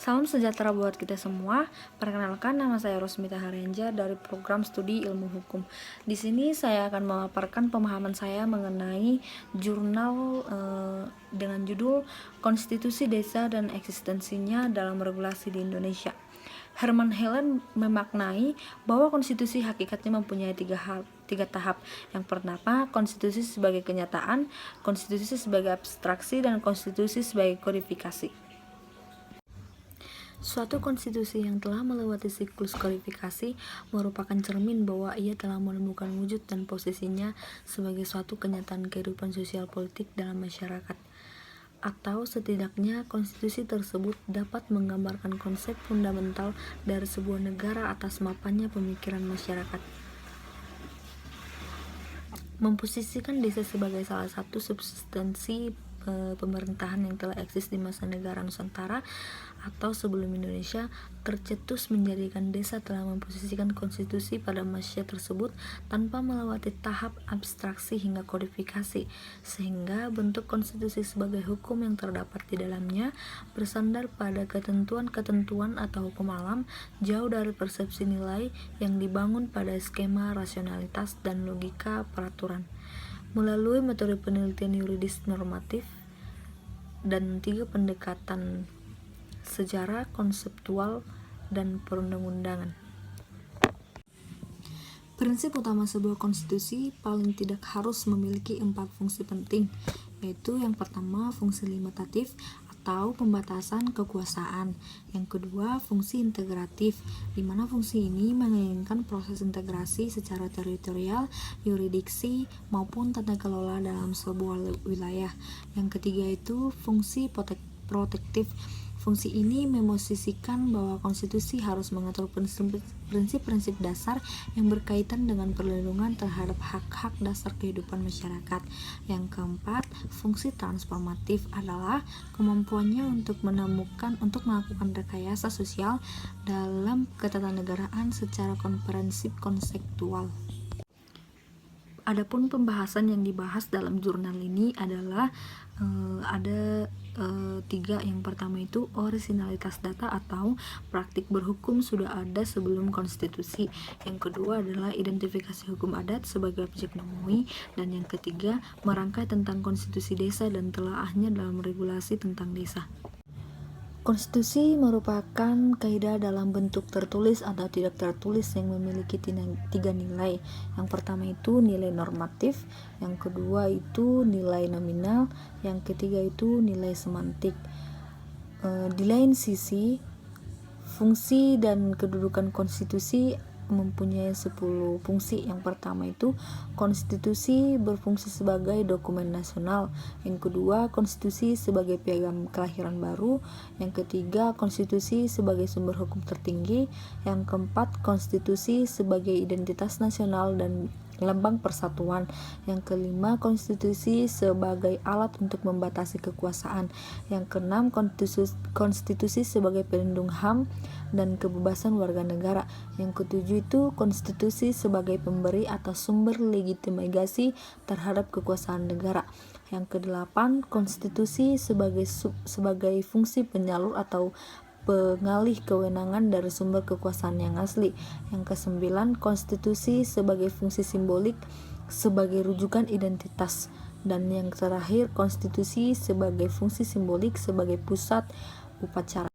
Salam sejahtera buat kita semua. Perkenalkan, nama saya Rosmita Haryanja dari program studi Ilmu Hukum. Di sini saya akan memaparkan pemahaman saya mengenai jurnal dengan judul Konstitusi Desa dan Eksistensinya dalam Regulasi di Indonesia. Herman Helen memaknai bahwa konstitusi hakikatnya mempunyai tiga tahap. Yang pertama, konstitusi sebagai kenyataan, konstitusi sebagai abstraksi, dan konstitusi sebagai kodifikasi. Suatu konstitusi yang telah melewati siklus kodifikasi merupakan cermin bahwa ia telah menemukan wujud dan posisinya sebagai suatu kenyataan kehidupan sosial politik dalam masyarakat. Atau setidaknya konstitusi tersebut dapat menggambarkan konsep fundamental dari sebuah negara atas mapannya pemikiran masyarakat. Memposisikan desa sebagai salah satu substansi pemerintahan yang telah eksis di masa negara Nusantara atau sebelum Indonesia tercetus menjadikan desa telah memposisikan konstitusi pada masa tersebut tanpa melewati tahap abstraksi hingga kodifikasi, sehingga bentuk konstitusi sebagai hukum yang terdapat di dalamnya bersandar pada ketentuan-ketentuan atau hukum alam, jauh dari persepsi nilai yang dibangun pada skema rasionalitas dan logika peraturan. Melalui metode penelitian yuridis normatif dan 3 pendekatan sejarah, konseptual, dan perundang-undangan. Prinsip utama sebuah konstitusi paling tidak harus memiliki 4 fungsi penting, yaitu yang pertama fungsi limitatif atau pembatasan kekuasaan, yang kedua fungsi integratif, di mana fungsi ini menginginkan proses integrasi secara teritorial, yurisdiksi maupun tata kelola dalam sebuah wilayah. Yang ketiga itu fungsi protektif. Fungsi ini memosisikan bahwa konstitusi harus mengatur prinsip-prinsip dasar yang berkaitan dengan perlindungan terhadap hak-hak dasar kehidupan masyarakat. Yang keempat, fungsi transformatif adalah kemampuannya untuk melakukan rekayasa sosial dalam ketatanegaraan secara komprehensif konseptual. Adapun pembahasan yang dibahas dalam jurnal ini adalah ada 3. Yang pertama itu orisinalitas data atau praktik berhukum sudah ada sebelum konstitusi. Yang kedua adalah identifikasi hukum adat sebagai objek nemui, dan yang ketiga merangkai tentang konstitusi desa dan telaahnya dalam regulasi tentang desa. Konstitusi merupakan kaidah dalam bentuk tertulis atau tidak tertulis yang memiliki 3 nilai. Yang pertama itu nilai normatif, yang kedua itu nilai nominal, yang ketiga itu nilai semantik. Di lain sisi, fungsi dan kedudukan konstitusi mempunyai 10 fungsi. Yang pertama itu konstitusi berfungsi sebagai dokumen nasional, yang kedua konstitusi sebagai piagam kelahiran baru, yang ketiga konstitusi sebagai sumber hukum tertinggi, yang keempat konstitusi sebagai identitas nasional dan lambang persatuan, yang kelima konstitusi sebagai alat untuk membatasi kekuasaan, yang keenam konstitusi sebagai pelindung HAM dan kebebasan warga negara, yang ketujuh itu konstitusi sebagai pemberi atau sumber legitimasi terhadap kekuasaan negara, yang kedelapan konstitusi sebagai fungsi penyalur atau pengalih kewenangan dari sumber kekuasaan yang asli, yang kesembilan konstitusi sebagai fungsi simbolik sebagai rujukan identitas, dan yang terakhir konstitusi sebagai fungsi simbolik sebagai pusat upacara.